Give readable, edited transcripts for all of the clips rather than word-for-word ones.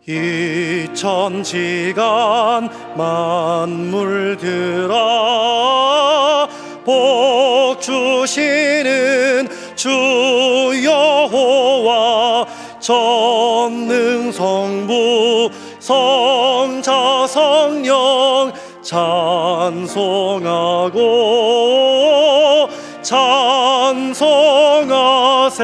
이 천지간 만물들아 복 주시는 주 여호와 전능성부 성자 성령 찬송하고 찬송하세.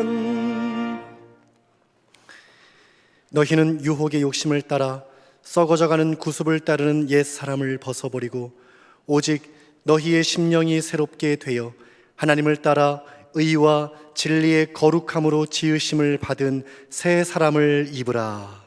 아멘. 너희는 유혹의 욕심을 따라 썩어져가는 구습을 따르는 옛 사람을 벗어버리고 오직 너희의 심령이 새롭게 되어 하나님을 따라 의와 진리의 거룩함으로 지으심을 받은 새 사람을 입으라.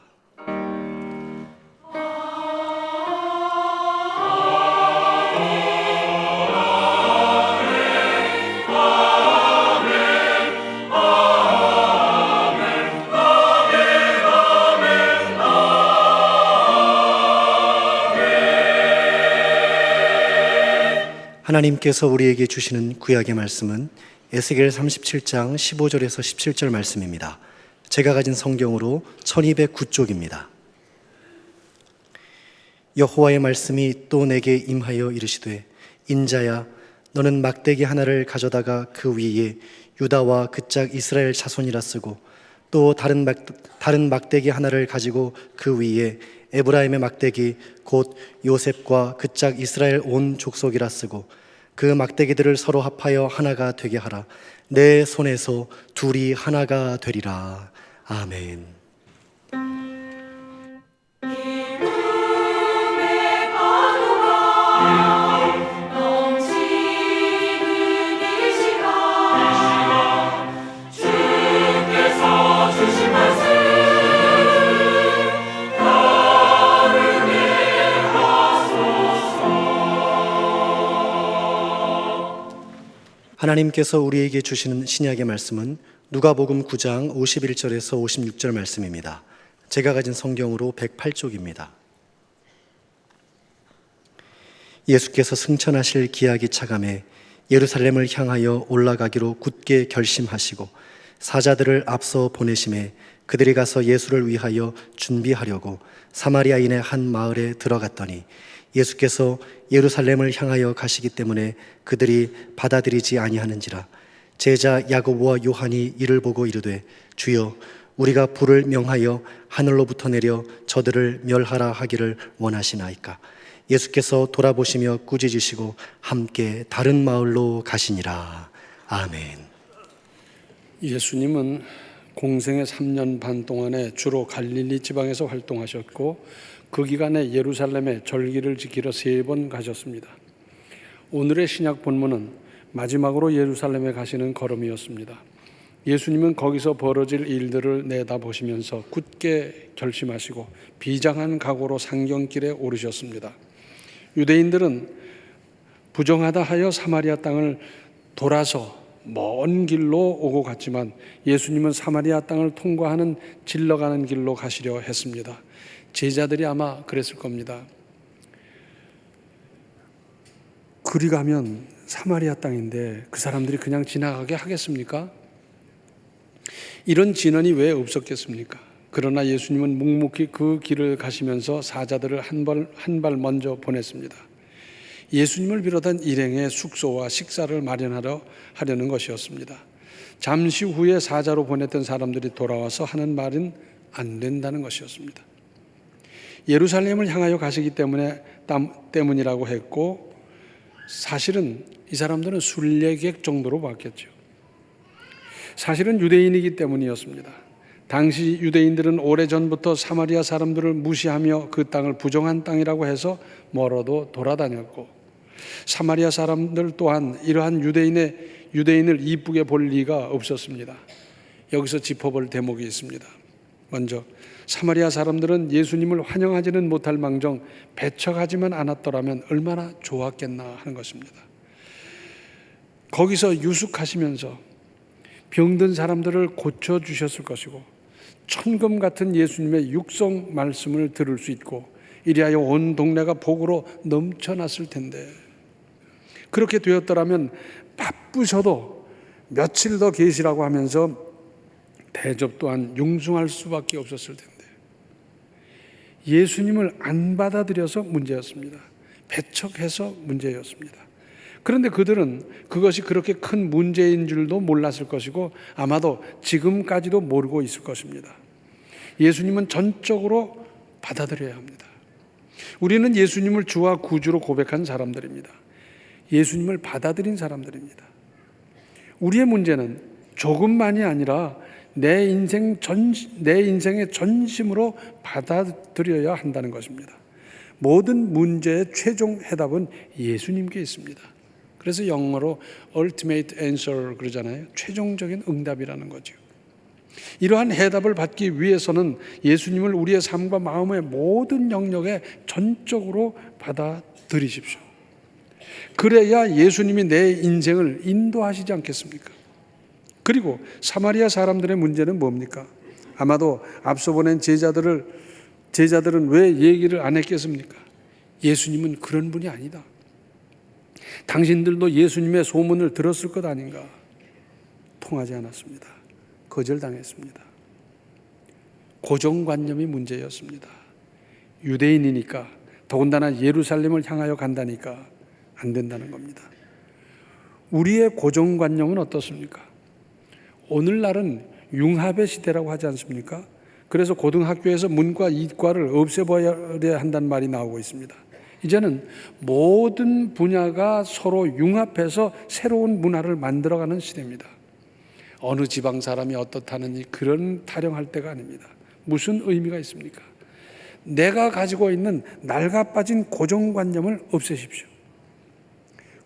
하나님께서 우리에게 주시는 구약의 말씀은 에스겔 37장 15절에서 17절 말씀입니다. 제가 가진 성경으로 1209쪽입니다. 여호와의 말씀이 또 내게 임하여 이르시되 인자야 너는 막대기 하나를 가져다가 그 위에 유다와 그 짝 이스라엘 자손이라 쓰고 또 다른 막대기 하나를 가지고 그 위에 에브라임의 막대기 곧 요셉과 그 짝 이스라엘 온 족속이라 쓰고 그 막대기들을 서로 합하여 하나가 되게 하라. 내 손에서 둘이 하나가 되리라. 아멘. 하나님께서 우리에게 주시는 신약의 말씀은 누가복음 9장 51절에서 56절 말씀입니다. 제가 가진 성경으로 108쪽입니다. 예수께서 승천하실 기약이 차감해 예루살렘을 향하여 올라가기로 굳게 결심하시고 사자들을 앞서 보내심에 그들이 가서 예수를 위하여 준비하려고 사마리아인의 한 마을에 들어갔더니 예수께서 예루살렘을 향하여 가시기 때문에 그들이 받아들이지 아니하는지라. 제자 야고보와 요한이 이를 보고 이르되 주여 우리가 불을 명하여 하늘로부터 내려 저들을 멸하라 하기를 원하시나이까. 예수께서 돌아보시며 꾸짖으시고 함께 다른 마을로 가시니라. 아멘. 예수님은 공생의 3년 반 동안에 주로 갈릴리 지방에서 활동하셨고 그 기간에 예루살렘에 절기를 지키러 3번 가셨습니다. 오늘의 신약 본문은 마지막으로 예루살렘에 가시는 걸음이었습니다. 예수님은 거기서 벌어질 일들을 내다보시면서 굳게 결심하시고 비장한 각오로 상경길에 오르셨습니다. 유대인들은 부정하다 하여 사마리아 땅을 돌아서 먼 길로 오고 갔지만 예수님은 사마리아 땅을 통과하는 질러가는 길로 가시려 했습니다. 제자들이 아마 그랬을 겁니다. 그리 가면 사마리아 땅인데 그 사람들이 그냥 지나가게 하겠습니까? 이런 진언이 왜 없었겠습니까? 그러나 예수님은 묵묵히 그 길을 가시면서 사자들을 한 발 먼저 보냈습니다. 예수님을 비롯한 일행의 숙소와 식사를 마련하려는 것이었습니다. 잠시 후에 사자로 보냈던 사람들이 돌아와서 하는 말은 안 된다는 것이었습니다. 예루살렘을 향하여 가시기 때문이라고 했고 사실은 이 사람들은 순례객 정도로 봤겠죠. 사실은 유대인이기 때문이었습니다. 당시 유대인들은 오래전부터 사마리아 사람들을 무시하며 그 땅을 부정한 땅이라고 해서 멀어도 돌아다녔고 사마리아 사람들 또한 이러한 유대인을 이쁘게 볼 리가 없었습니다. 여기서 짚어볼 대목이 있습니다. 먼저 사마리아 사람들은 예수님을 환영하지는 못할 망정 배척하지만 않았더라면 얼마나 좋았겠나 하는 것입니다. 거기서 유숙하시면서 병든 사람들을 고쳐주셨을 것이고 천금 같은 예수님의 육성 말씀을 들을 수 있고 이리하여 온 동네가 복으로 넘쳐났을 텐데 그렇게 되었더라면 바쁘셔도 며칠 더 계시라고 하면서 대접 또한 융숭할 수밖에 없었을 텐데 예수님을 안 받아들여서 문제였습니다. 배척해서 문제였습니다. 그런데 그들은 그것이 그렇게 큰 문제인 줄도 몰랐을 것이고 아마도 지금까지도 모르고 있을 것입니다. 예수님은 전적으로 받아들여야 합니다. 우리는 예수님을 주와 구주로 고백한 사람들입니다. 예수님을 받아들인 사람들입니다. 우리의 문제는 조금만이 아니라 내 인생의 전심으로 받아들여야 한다는 것입니다. 모든 문제의 최종 해답은 예수님께 있습니다. 그래서 영어로 ultimate answer 그러잖아요. 최종적인 응답이라는 거죠. 이러한 해답을 받기 위해서는 예수님을 우리의 삶과 마음의 모든 영역에 전적으로 받아들이십시오. 그래야 예수님이 내 인생을 인도하시지 않겠습니까? 그리고 사마리아 사람들의 문제는 뭡니까? 아마도 앞서 보낸 제자들은 왜 얘기를 안 했겠습니까? 예수님은 그런 분이 아니다. 당신들도 예수님의 소문을 들었을 것 아닌가? 통하지 않았습니다. 거절당했습니다. 고정관념이 문제였습니다. 유대인이니까 더군다나 예루살렘을 향하여 간다니까 안 된다는 겁니다. 우리의 고정관념은 어떻습니까? 오늘날은 융합의 시대라고 하지 않습니까? 그래서 고등학교에서 문과 이과를 없애버려야 한다는 말이 나오고 있습니다. 이제는 모든 분야가 서로 융합해서 새로운 문화를 만들어가는 시대입니다. 어느 지방 사람이 어떻다느니 그런 타령할 때가 아닙니다. 무슨 의미가 있습니까? 내가 가지고 있는 낡아빠진 고정관념을 없애십시오.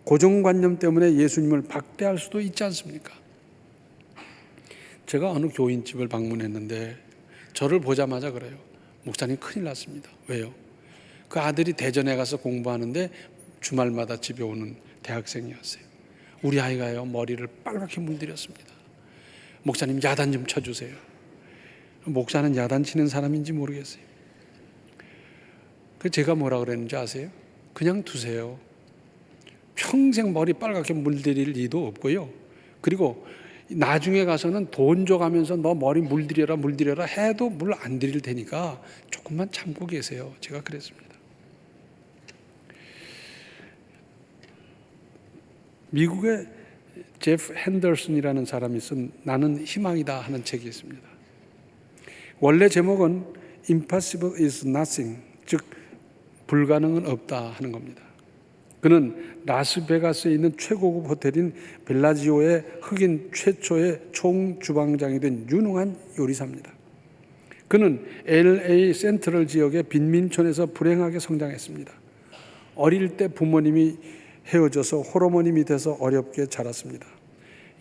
고정관념 때문에 예수님을 박대할 수도 있지 않습니까? 제가 어느 교인집을 방문했는데 저를 보자마자 그래요. 목사님 큰일 났습니다. 왜요? 그 아들이 대전에 가서 공부하는데 주말마다 집에 오는 대학생이었어요. 우리 아이가요 머리를 빨갛게 물들였습니다. 목사님 야단 좀 쳐주세요. 목사는 야단 치는 사람인지 모르겠어요. 그 제가 뭐라 그랬는지 아세요? 그냥 두세요. 평생 머리 빨갛게 물들일 리도 없고요. 그리고 나중에 가서는 돈 줘가면서 너 머리 물들여라 해도 물 안 들일 테니까 조금만 참고 계세요. 제가 그랬습니다. 미국의 제프 핸더슨이라는 사람이 쓴 나는 희망이다 하는 책이 있습니다. 원래 제목은 Impossible is nothing, 즉 불가능은 없다 하는 겁니다. 그는 라스베가스에 있는 최고급 호텔인 벨라지오의 흑인 최초의 총주방장이 된 유능한 요리사입니다. 그는 LA 센트럴 지역의 빈민촌에서 불행하게 성장했습니다. 어릴 때 부모님이 헤어져서 홀어머니 밑에서 어렵게 자랐습니다.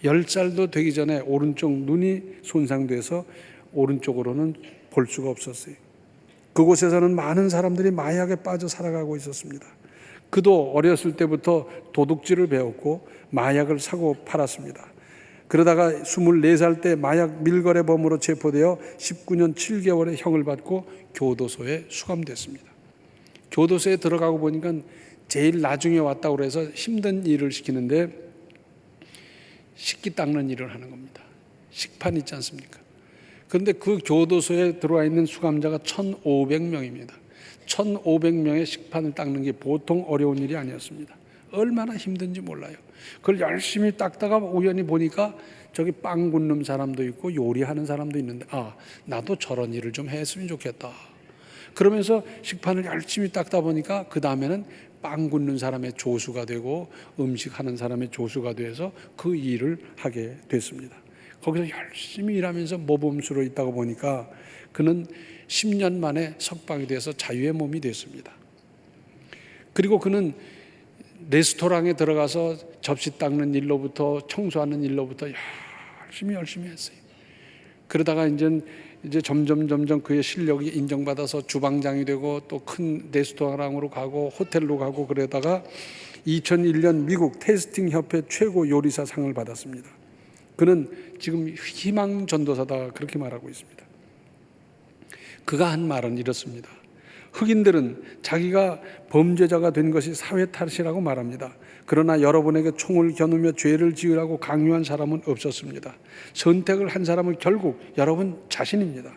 10살도 되기 전에 오른쪽 눈이 손상돼서 오른쪽으로는 볼 수가 없었어요. 그곳에서는 많은 사람들이 마약에 빠져 살아가고 있었습니다. 그도 어렸을 때부터 도둑질을 배웠고 마약을 사고 팔았습니다. 그러다가 24살 때 마약 밀거래범으로 체포되어 19년 7개월의 형을 받고 교도소에 수감됐습니다. 교도소에 들어가고 보니까 제일 나중에 왔다고 그래서 힘든 일을 시키는데 식기 닦는 일을 하는 겁니다. 식판 있지 않습니까? 그런데 그 교도소에 들어와 있는 수감자가 1,500명입니다. 1,500명의 식판을 닦는 게 보통 어려운 일이 아니었습니다. 얼마나 힘든지 몰라요. 그걸 열심히 닦다가 우연히 보니까 저기 빵 굽는 사람도 있고 요리하는 사람도 있는데 나도 저런 일을 좀 했으면 좋겠다. 그러면서 식판을 열심히 닦다 보니까 그 다음에는 빵 굽는 사람의 조수가 되고 음식하는 사람의 조수가 돼서 그 일을 하게 됐습니다. 거기서 열심히 일하면서 모범수로 있다가 보니까 그는 10년 만에 석방이 돼서 자유의 몸이 됐습니다. 그리고 그는 레스토랑에 들어가서 접시 닦는 일로부터 청소하는 일로부터 열심히 했어요. 그러다가 이제 점점 그의 실력이 인정받아서 주방장이 되고 또 큰 레스토랑으로 가고 호텔로 가고 그러다가 2001년 미국 테이스팅 협회 최고 요리사 상을 받았습니다. 그는 지금 희망 전도사다 그렇게 말하고 있습니다. 그가 한 말은 이렇습니다. 흑인들은 자기가 범죄자가 된 것이 사회 탓이라고 말합니다. 그러나 여러분에게 총을 겨누며 죄를 지으라고 강요한 사람은 없었습니다. 선택을 한 사람은 결국 여러분 자신입니다.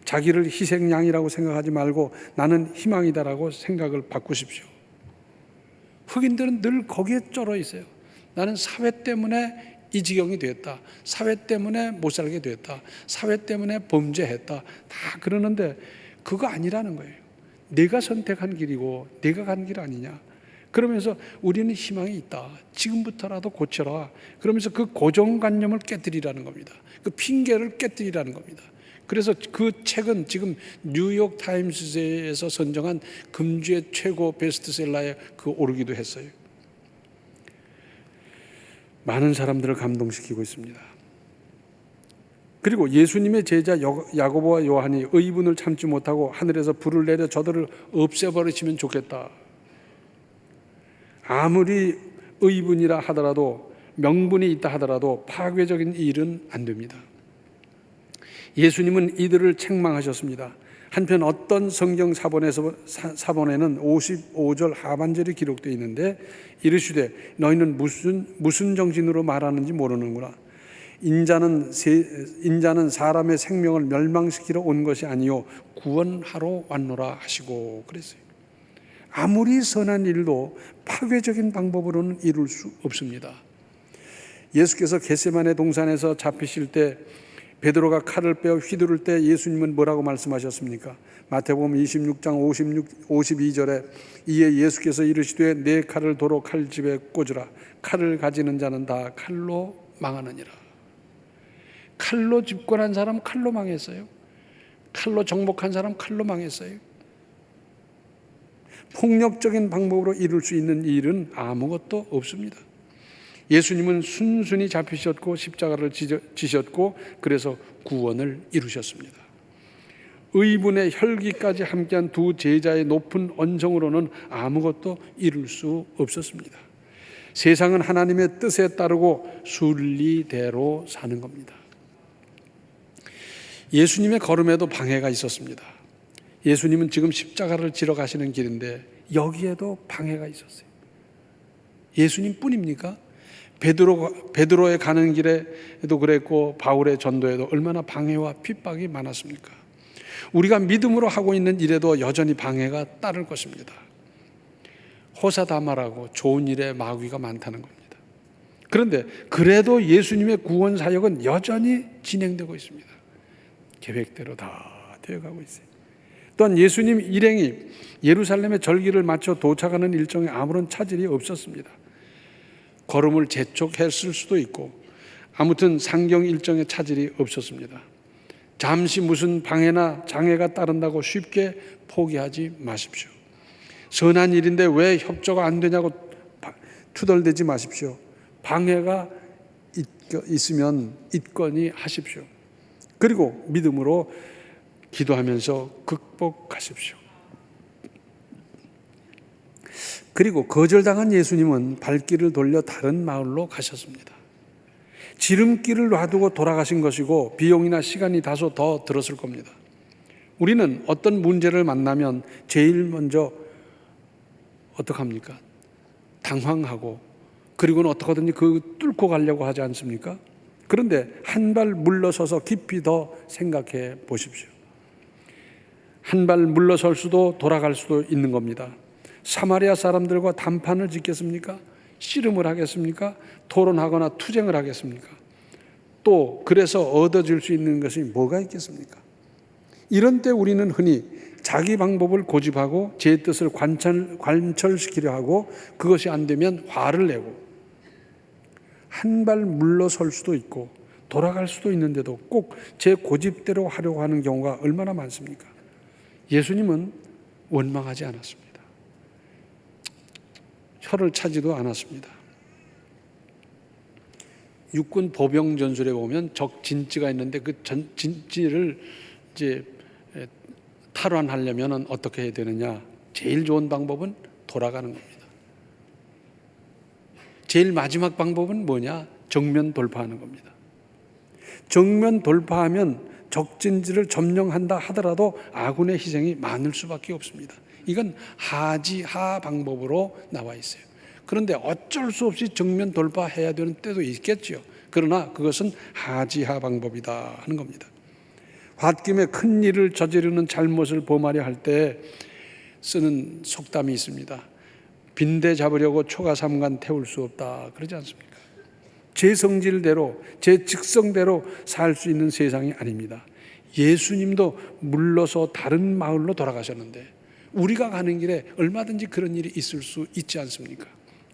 자기를 희생양이라고 생각하지 말고 나는 희망이다라고 생각을 바꾸십시오. 흑인들은 늘 거기에 쩔어 있어요. 나는 사회 때문에 이 지경이 되었다. 사회 때문에 못 살게 되었다. 사회 때문에 범죄했다. 다 그러는데 그거 아니라는 거예요. 내가 선택한 길이고 내가 간 길 아니냐. 그러면서 우리는 희망이 있다. 지금부터라도 고쳐라. 그러면서 그 고정관념을 깨뜨리라는 겁니다. 그 핑계를 깨뜨리라는 겁니다. 그래서 그 책은 지금 뉴욕 타임스에서 선정한 금주의 최고 베스트셀러에 오르기도 했어요. 많은 사람들을 감동시키고 있습니다. 그리고 예수님의 제자 야고보와 요한이 의분을 참지 못하고 하늘에서 불을 내려 저들을 없애버리시면 좋겠다. 아무리 의분이라 하더라도, 명분이 있다 하더라도 파괴적인 일은 안 됩니다. 예수님은 이들을 책망하셨습니다. 한편 어떤 성경 사본에는 55절 하반절이 기록되어 있는데 이르시되 너희는 무슨 정신으로 말하는지 모르는구나. 인자는 사람의 생명을 멸망시키러 온 것이 아니요 구원하러 왔노라 하시고 그랬어요. 아무리 선한 일도 파괴적인 방법으로는 이룰 수 없습니다. 예수께서 겟세마네 동산에서 잡히실 때 베드로가 칼을 빼어 휘두를 때 예수님은 뭐라고 말씀하셨습니까? 마태복음 26장 52절에 이에 예수께서 이르시되 내 칼을 도로 칼집에 꽂으라. 칼을 가지는 자는 다 칼로 망하느니라. 칼로 집권한 사람 칼로 망했어요. 칼로 정복한 사람 칼로 망했어요. 폭력적인 방법으로 이룰 수 있는 일은 아무것도 없습니다. 예수님은 순순히 잡히셨고 십자가를 지셨고 그래서 구원을 이루셨습니다. 의분의 혈기까지 함께한 두 제자의 높은 언성으로는 아무것도 이룰 수 없었습니다. 세상은 하나님의 뜻에 따르고 순리대로 사는 겁니다. 예수님의 걸음에도 방해가 있었습니다. 예수님은 지금 십자가를 지러 가시는 길인데 여기에도 방해가 있었어요. 예수님 뿐입니까? 베드로의 가는 길에도 그랬고 바울의 전도에도 얼마나 방해와 핍박이 많았습니까? 우리가 믿음으로 하고 있는 일에도 여전히 방해가 따를 것입니다. 호사다마라고 좋은 일에 마귀가 많다는 겁니다. 그런데 그래도 예수님의 구원 사역은 여전히 진행되고 있습니다. 계획대로 다 되어가고 있어요. 또한 예수님 일행이 예루살렘의 절기를 마쳐 도착하는 일정에 아무런 차질이 없었습니다. 걸음을 재촉했을 수도 있고 아무튼 상경 일정에 차질이 없었습니다. 잠시 무슨 방해나 장애가 따른다고 쉽게 포기하지 마십시오. 선한 일인데 왜 협조가 안 되냐고 투덜대지 마십시오. 방해가 있으면 있거니 하십시오. 그리고 믿음으로 기도하면서 극복하십시오. 그리고 거절당한 예수님은 발길을 돌려 다른 마을로 가셨습니다. 지름길을 놔두고 돌아가신 것이고 비용이나 시간이 다소 더 들었을 겁니다. 우리는 어떤 문제를 만나면 제일 먼저 어떡합니까? 당황하고 그리고는 어떻게든지 그 뚫고 가려고 하지 않습니까? 그런데 한 발 물러서서 깊이 더 생각해 보십시오. 한 발 물러설 수도 돌아갈 수도 있는 겁니다. 사마리아 사람들과 단판을 짓겠습니까? 씨름을 하겠습니까? 토론하거나 투쟁을 하겠습니까? 또 그래서 얻어질 수 있는 것이 뭐가 있겠습니까? 이런 때 우리는 흔히 자기 방법을 고집하고 제 뜻을 관철시키려 하고 그것이 안 되면 화를 내고 한 발 물러설 수도 있고 돌아갈 수도 있는데도 꼭 제 고집대로 하려고 하는 경우가 얼마나 많습니까? 예수님은 원망하지 않았습니다. 혀를 차지도 않았습니다. 육군 보병 전술에 보면 적 진지가 있는데 그 진지를 이제 탈환하려면 어떻게 해야 되느냐? 제일 좋은 방법은 돌아가는 겁니다. 제일 마지막 방법은 뭐냐? 정면 돌파하는 겁니다. 정면 돌파하면 적진지를 점령한다 하더라도 아군의 희생이 많을 수밖에 없습니다. 이건 하지하 방법으로 나와 있어요. 그런데 어쩔 수 없이 정면 돌파해야 되는 때도 있겠죠. 그러나 그것은 하지하 방법이다 하는 겁니다. 홧김에 큰 일을 저지르는 잘못을 범하려 할 때 쓰는 속담이 있습니다. 빈대 잡으려고 초가 삼간 태울 수 없다 그러지 않습니까? 제 성질대로 제 직성대로 살 수 있는 세상이 아닙니다. 예수님도 물러서 다른 마을로 돌아가셨는데 우리가 가는 길에 얼마든지 그런 일이 있을 수 있지 않습니까?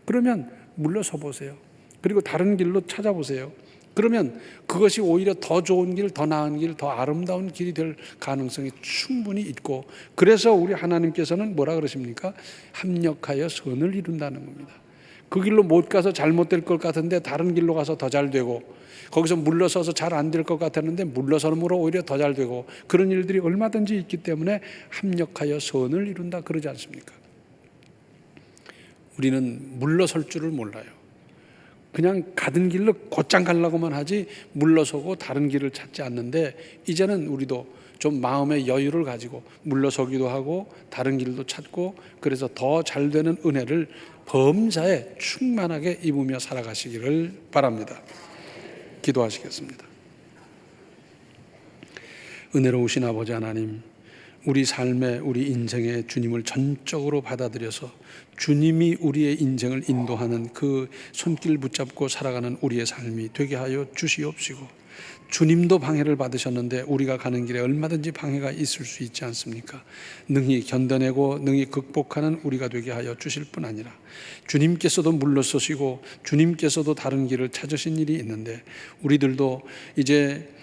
그러면 물러서 보세요. 그리고 다른 길로 찾아보세요. 그러면 그것이 오히려 더 좋은 길, 더 나은 길, 더 아름다운 길이 될 가능성이 충분히 있고, 그래서 우리 하나님께서는 뭐라 그러십니까? 합력하여 선을 이룬다는 겁니다. 그 길로 못 가서 잘못될 것 같은데 다른 길로 가서 더 잘 되고, 거기서 물러서서 잘 안 될 것 같았는데 물러섬으로 오히려 더 잘 되고, 그런 일들이 얼마든지 있기 때문에 합력하여 선을 이룬다 그러지 않습니까? 우리는 물러설 줄을 몰라요. 그냥 가던 길로 곧장 가려고만 하지 물러서고 다른 길을 찾지 않는데, 이제는 우리도 좀 마음의 여유를 가지고 물러서기도 하고 다른 길도 찾고, 그래서 더 잘 되는 은혜를 범사에 충만하게 입으며 살아가시기를 바랍니다. 기도하시겠습니다. 은혜로우신 아버지 하나님, 우리 삶에, 우리 인생에 주님을 전적으로 받아들여서 주님이 우리의 인생을 인도하는 그 손길 붙잡고 살아가는 우리의 삶이 되게 하여 주시옵시고, 주님도 방해를 받으셨는데 우리가 가는 길에 얼마든지 방해가 있을 수 있지 않습니까? 능히 견뎌내고 능히 극복하는 우리가 되게 하여 주실 뿐 아니라 주님께서도 물러서시고 주님께서도 다른 길을 찾으신 일이 있는데, 우리들도 이제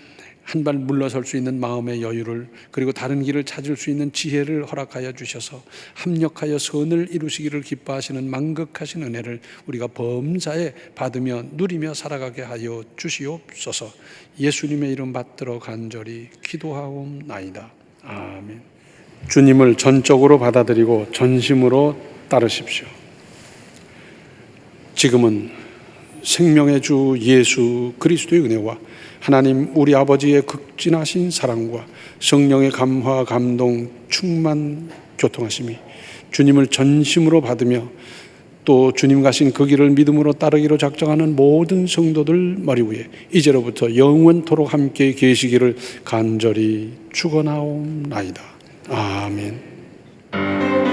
한 발 물러설 수 있는 마음의 여유를, 그리고 다른 길을 찾을 수 있는 지혜를 허락하여 주셔서 합력하여 선을 이루시기를 기뻐하시는 만극하신 은혜를 우리가 범사에 받으며 누리며 살아가게 하여 주시옵소서. 예수님의 이름 받들어 간절히 기도하옵나이다. 아멘. 주님을 전적으로 받아들이고 전심으로 따르십시오. 지금은 생명의 주 예수 그리스도의 은혜와 하나님 우리 아버지의 극진하신 사랑과 성령의 감화 감동 충만 교통하심이 주님을 전심으로 받으며 또 주님 가신 그 길을 믿음으로 따르기로 작정하는 모든 성도들 머리 위에 이제로부터 영원토록 함께 계시기를 간절히 축원하옵나이다. 아멘.